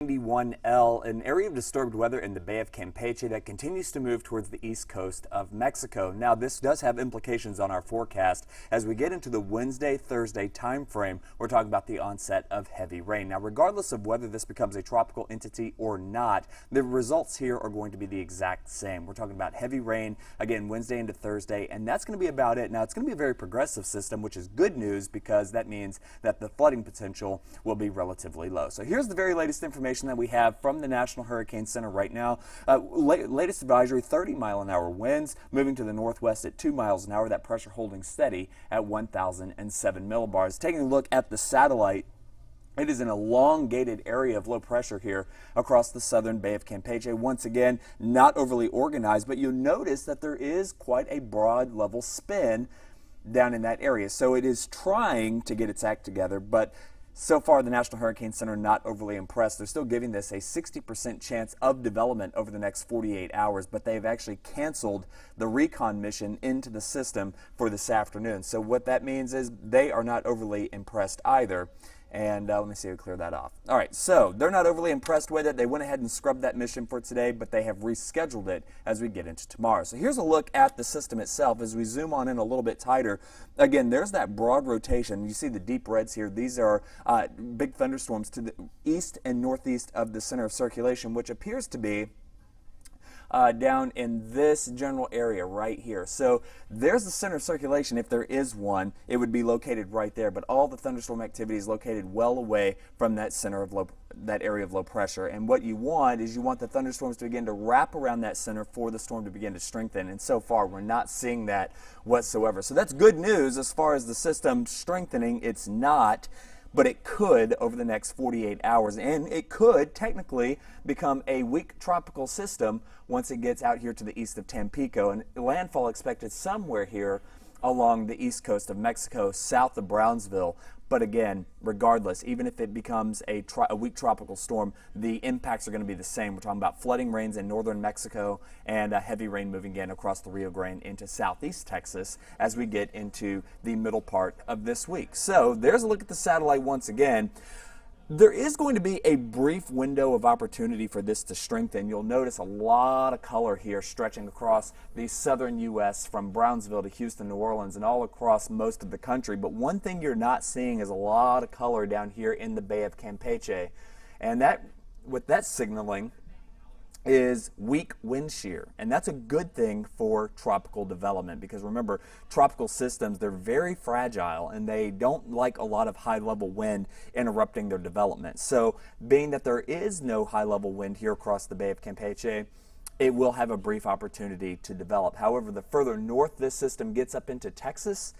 91L, an area of disturbed weather in the Bay of Campeche that continues to move towards the east coast of Mexico. Now, this does have implications on our forecast. As we get into the Wednesday-Thursday time frame, we're talking about the onset of heavy rain. Now, regardless of whether this becomes a tropical entity or not, the results here are going to be the exact same. We're talking about heavy rain, again, Wednesday into Thursday, and that's going to be about it. Now, it's going to be a very progressive system, which is good news because that means that the flooding potential will be relatively low. So here's the very latest information that we have from the National Hurricane Center right now. Latest advisory, 30-mile-an-hour winds moving to the northwest at 2 miles an hour. That pressure holding steady at 1,007 millibars. Taking a look at the satellite, it is an elongated area of low pressure here across the southern Bay of Campeche. Once again, not overly organized, but you'll notice that there is quite a broad level spin down in that area. So it is trying to get its act together, but so far, the National Hurricane Center not overly impressed. They're still giving this a 60% chance of development over the next 48 hours, but they've actually canceled the recon mission into the system for this afternoon. So what that means is they are not overly impressed either. And let me see if we clear that off. All right, so they're not overly impressed with it. They went ahead and scrubbed that mission for today, but they have rescheduled it as we get into tomorrow. So here's a look at the system itself as we zoom on in a little bit tighter. Again, there's that broad rotation. You see the deep reds here. These are big thunderstorms to the east and northeast of the center of circulation, which appears to be down in this general area right here. So there's the center of circulation. If there is one, it would be located right there, but all the thunderstorm activity is located well away from that center of that area of low pressure. And what you want is you want the thunderstorms to begin to wrap around that center for the storm to begin to strengthen. And so far, we're not seeing that whatsoever. So that's good news as far as the system strengthening. It's not, but it could over the next 48 hours, and it could technically become a weak tropical system once it gets out here to the east of Tampico, and landfall expected somewhere here along the east coast of Mexico, south of Brownsville. But again, regardless, even if it becomes a weak tropical storm, the impacts are going to be the same. We're talking about flooding rains in northern Mexico and heavy rain moving in across the Rio Grande into southeast Texas as we get into the middle part of this week. So there's a look at the satellite once again. There is going to be a brief window of opportunity for this to strengthen. You'll notice a lot of color here stretching across the southern U.S. from Brownsville to Houston, New Orleans, and all across most of the country. But one thing you're not seeing is a lot of color down here in the Bay of Campeche. And what that's signaling is weak wind shear, and that's a good thing for tropical development because remember, tropical systems, they're very fragile and they don't like a lot of high level wind interrupting their development. So being that there is no high level wind here across the Bay of Campeche, it will have a brief opportunity to develop. However, the further north this system gets up into Texas,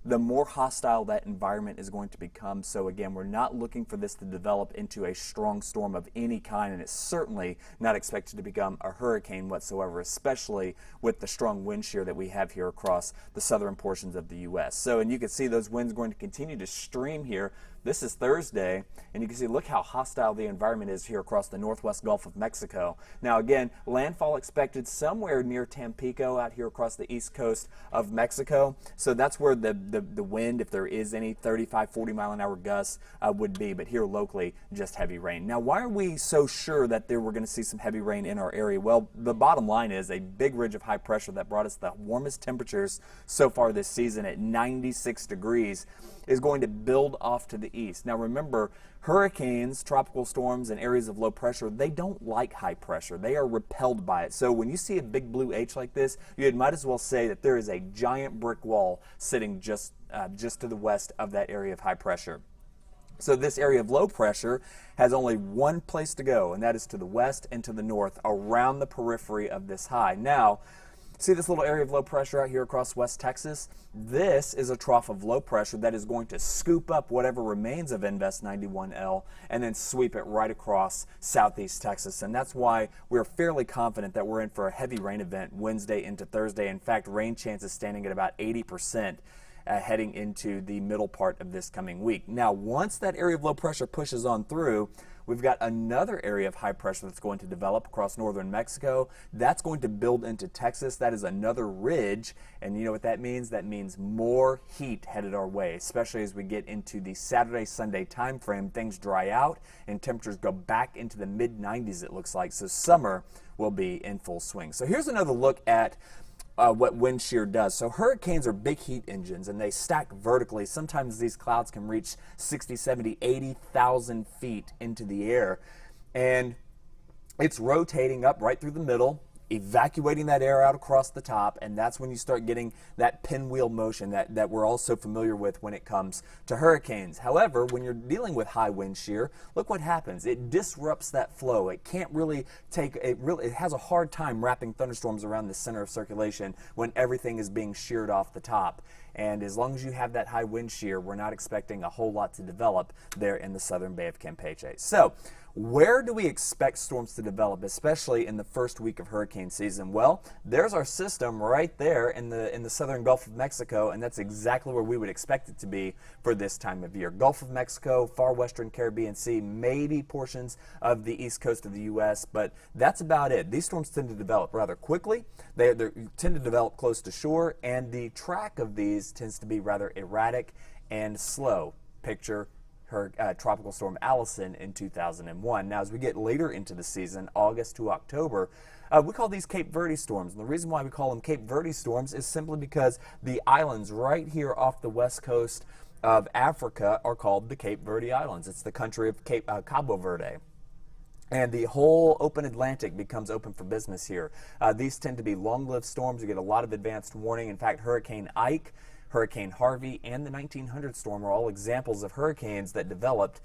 the more hostile that environment is going to become. So again, we're not looking for this to develop into a strong storm of any kind, and it's certainly not expected to become a hurricane whatsoever, especially with the strong wind shear that we have here across the southern portions of the U.S. So, and you can see those winds going to continue to stream here. This is Thursday, and you can see, look how hostile the environment is here across the northwest Gulf of Mexico. Now again, landfall expected somewhere near Tampico out here across the east coast of Mexico. So that's where the wind, if there is any 35, 40 mile an hour gusts, would be. But here locally, just heavy rain. Now, why are we so sure that we're going to see some heavy rain in our area? Well, the bottom line is a big ridge of high pressure that brought us the warmest temperatures so far this season at 96 degrees is going to build off to the east. Now remember, hurricanes, tropical storms, and areas of low pressure, they don't like high pressure. They are repelled by it. So when you see a big blue H like this, you might as well say that there is a giant brick wall sitting just to the west of that area of high pressure. So this area of low pressure has only one place to go, and that is to the west and to the north around the periphery of this high. Now, see this little area of low pressure out here across West Texas? This is a trough of low pressure that is going to scoop up whatever remains of Invest 91L and then sweep it right across southeast Texas. And that's why we're fairly confident that we're in for a heavy rain event Wednesday into Thursday. In fact, rain chances standing at about 80%. Heading into the middle part of this coming week. Now, once that area of low pressure pushes on through, we've got another area of high pressure that's going to develop across northern Mexico. That's going to build into Texas. That is another ridge, and you know what that means? That means more heat headed our way, especially as we get into the Saturday, Sunday time frame. Things dry out and temperatures go back into the mid-90s, it looks like. So summer will be in full swing. So here's another look at what wind shear does. So hurricanes are big heat engines, and they stack vertically. Sometimes these clouds can reach 60, 70, 80,000 feet into the air, and it's rotating up right through the middle, evacuating that air out across the top, and that's when you start getting that pinwheel motion that we're all so familiar with when it comes to hurricanes. However, when you're dealing with high wind shear, look what happens. It disrupts that flow. It can't really it has a hard time wrapping thunderstorms around the center of circulation when everything is being sheared off the top. And as long as you have that high wind shear, we're not expecting a whole lot to develop there in the southern Bay of Campeche. So where do we expect storms to develop, especially in the first week of hurricane season? Well, there's our system right there in the southern Gulf of Mexico, and that's exactly where we would expect it to be for this time of year. Gulf of Mexico, far western Caribbean Sea, maybe portions of the east coast of the U.S., but that's about it. These storms tend to develop rather quickly. They tend to develop close to shore, and the track of these tends to be rather erratic and slow. Picture Tropical Storm Allison in 2001. Now, as we get later into the season, August to October, we call these Cape Verde storms. And the reason why we call them Cape Verde storms is simply because the islands right here off the west coast of Africa are called the Cape Verde Islands. It's the country of Cabo Verde. And the whole open Atlantic becomes open for business here. These tend to be long-lived storms. You get a lot of advanced warning. In fact, Hurricane Ike, Hurricane Harvey, and the 1900 storm are all examples of hurricanes that developed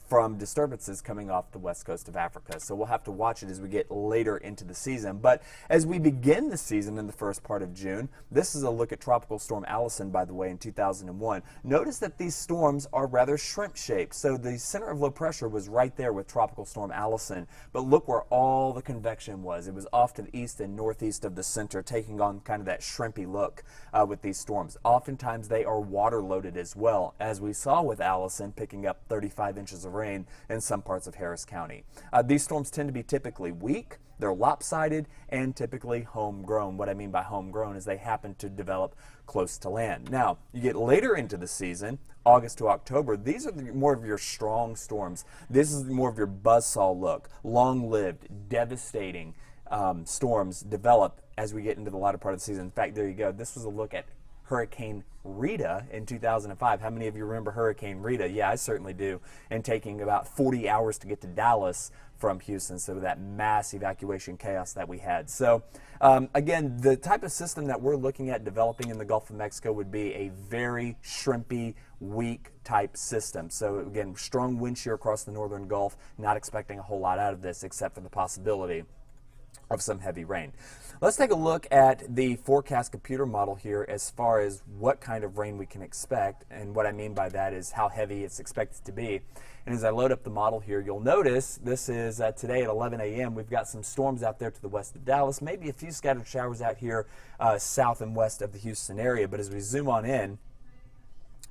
from disturbances coming off the west coast of Africa. So we'll have to watch it as we get later into the season. But as we begin the season in the first part of June, this is a look at Tropical Storm Allison, by the way, in 2001. Notice that these storms are rather shrimp-shaped. So the center of low pressure was right there with Tropical Storm Allison. But look where all the convection was. It was off to the east and northeast of the center, taking on kind of that shrimpy look with these storms. Oftentimes they are water-loaded as well, as we saw with Allison, picking up 35 inches of rain in some parts of Harris County. These storms tend to be typically weak, they're lopsided, and typically homegrown. What I mean by homegrown is they happen to develop close to land. Now, you get later into the season, August to October, these are more of your strong storms. This is more of your buzzsaw look, long-lived, devastating storms develop as we get into the latter part of the season. In fact, there you go. This was a look at Hurricane Rita in 2005. How many of you remember Hurricane Rita? Yeah, I certainly do. And taking about 40 hours to get to Dallas from Houston, so that mass evacuation chaos that we had. So again, the type of system that we're looking at developing in the Gulf of Mexico would be a very shrimpy, weak type system. So again, strong wind shear across the northern Gulf, not expecting a whole lot out of this except for the possibility of some heavy rain. Let's take a look at the forecast computer model here as far as what kind of rain we can expect, and what I mean by that is how heavy it's expected to be. And as I load up the model here, you'll notice this is today at 11 a.m. We've got some storms out there to the west of Dallas, maybe a few scattered showers out here south and west of the Houston area. But as we zoom on in,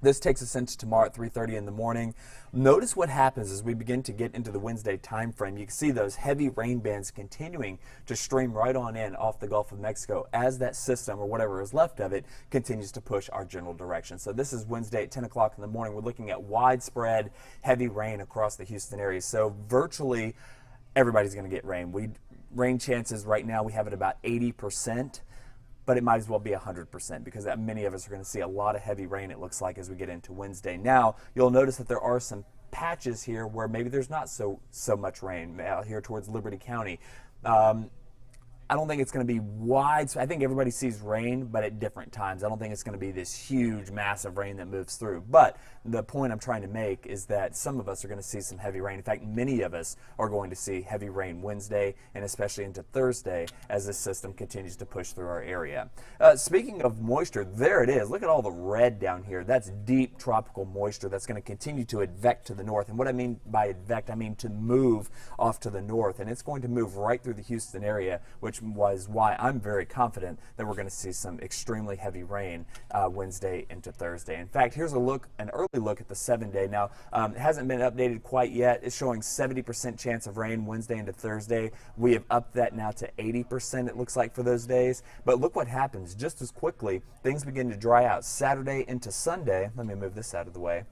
this takes us into tomorrow at 3:30 in the morning. Notice what happens as we begin to get into the Wednesday time frame. You can see those heavy rain bands continuing to stream right on in off the Gulf of Mexico as that system, or whatever is left of it, continues to push our general direction. So this is Wednesday at 10 o'clock in the morning. We're looking at widespread heavy rain across the Houston area. So virtually everybody's going to get rain. Rain chances right now we have at about 80%. But it might as well be 100% because many of us are going to see a lot of heavy rain, it looks like, as we get into Wednesday. Now, you'll notice that there are some patches here where maybe there's not so much rain out here towards Liberty County. I don't think it's going to be wide. I think everybody sees rain, but at different times. I don't think it's going to be this huge, massive rain that moves through. But the point I'm trying to make is that some of us are going to see some heavy rain. In fact, many of us are going to see heavy rain Wednesday and especially into Thursday as this system continues to push through our area. Speaking of moisture, there it is. Look at all the red down here. That's deep tropical moisture that's going to continue to advect to the north. And what I mean by advect, I mean to move off to the north. And it's going to move right through the Houston area, which which was why I'm very confident that we're going to see some extremely heavy rain Wednesday into Thursday. In fact, here's an early look at the 7-day. Now, it hasn't been updated quite yet. It's showing 70% chance of rain Wednesday into Thursday. We have upped that now to 80%, it looks like, for those days. But look what happens. Just as quickly, things begin to dry out Saturday into Sunday. Let me move this out of the way.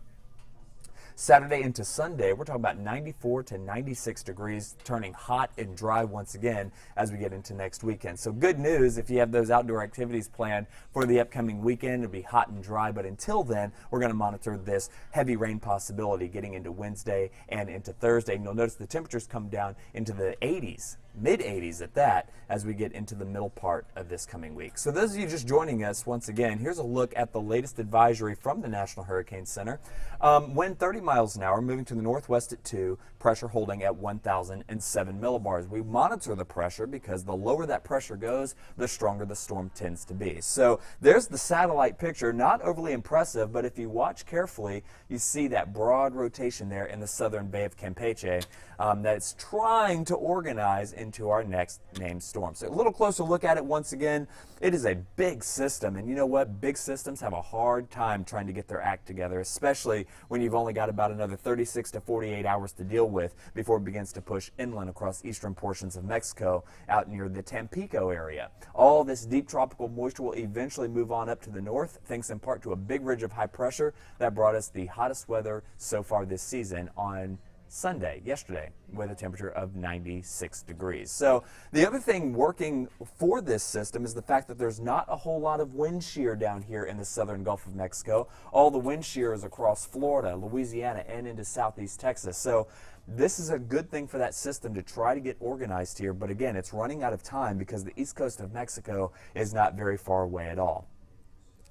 Saturday into Sunday, we're talking about 94 to 96 degrees, turning hot and dry once again as we get into next weekend. So good news if you have those outdoor activities planned for the upcoming weekend. It'll be hot and dry, but until then, we're going to monitor this heavy rain possibility getting into Wednesday and into Thursday. And you'll notice the temperatures come down into the 80s. Mid-80s at that as we get into the middle part of this coming week. So those of you just joining us, once again, here's a look at the latest advisory from the National Hurricane Center. Wind 30 miles an hour, moving to the northwest at 2, pressure holding at 1,007 millibars. We monitor the pressure because the lower that pressure goes, the stronger the storm tends to be. So there's the satellite picture, not overly impressive, but if you watch carefully, you see that broad rotation there in the southern Bay of Campeche that's trying to organize into our next named storm. So a little closer look at it once again. It is a big system, and you know what? Big systems have a hard time trying to get their act together, especially when you've only got about another 36 to 48 hours to deal with before it begins to push inland across eastern portions of Mexico out near the Tampico area. All this deep tropical moisture will eventually move on up to the north, thanks in part to a big ridge of high pressure that brought us the hottest weather so far this season on Sunday, yesterday, with a temperature of 96 degrees. So the other thing working for this system is the fact that there's not a whole lot of wind shear down here in the southern Gulf of Mexico. All the wind shear is across Florida, Louisiana, and into southeast Texas. So this is a good thing for that system to try to get organized here. But again, it's running out of time because the east coast of Mexico is not very far away at all.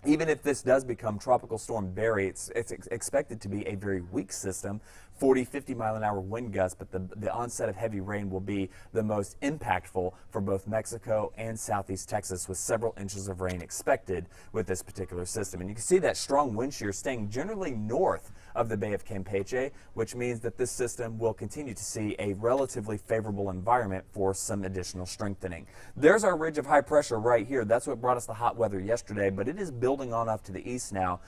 Even if this does become Tropical Storm Barry, it's expected to be a very weak system, 40, 50 mile an hour wind gusts, but the onset of heavy rain will be the most impactful for both Mexico and southeast Texas, with several inches of rain expected with this particular system. And you can see that strong wind shear staying generally north of the Bay of Campeche, which means that this system will continue to see a relatively favorable environment for some additional strengthening. There's our ridge of high pressure right here. That's what brought us the hot weather yesterday, but it is building on off to the east now.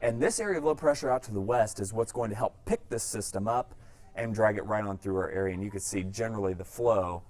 And this area of low pressure out to the west is what's going to help pick this system up and drag it right on through our area. And you can see generally the flow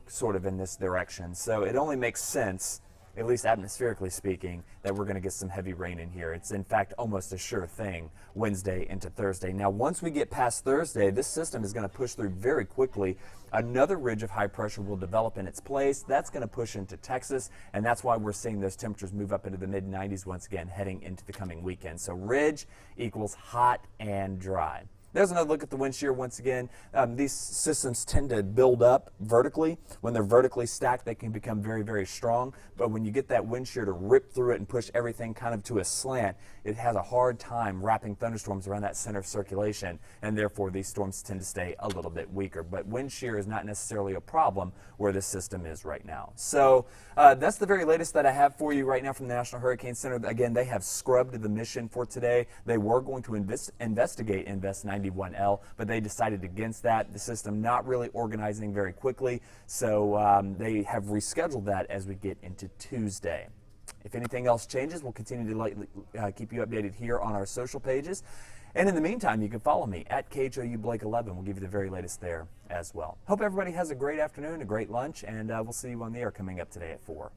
sort of in this direction. So it only makes sense, at least atmospherically speaking, that we're going to get some heavy rain in here. It's in fact almost a sure thing Wednesday into Thursday. Now once we get past Thursday, this system is going to push through very quickly. Another ridge of high pressure will develop in its place. That's going to push into Texas, and that's why we're seeing those temperatures move up into the mid-90s once again heading into the coming weekend. So ridge equals hot and dry. There's another look at the wind shear once again. These systems tend to build up vertically. When they're vertically stacked, they can become very, very strong. But when you get that wind shear to rip through it and push everything kind of to a slant, it has a hard time wrapping thunderstorms around that center of circulation, and therefore these storms tend to stay a little bit weaker. But wind shear is not necessarily a problem where this system is right now. So that's the very latest that I have for you right now from the National Hurricane Center. Again, they have scrubbed the mission for today. They were going to investigate Invest 91L, but they decided against that. The system not really organizing very quickly, so they have rescheduled that as we get into Tuesday. If anything else changes, we'll continue to keep you updated here on our social pages. And in the meantime, you can follow me at KHOU Blake 11. We'll give you the very latest there as well. Hope everybody has a great afternoon, a great lunch, and we'll see you on the air coming up today at 4.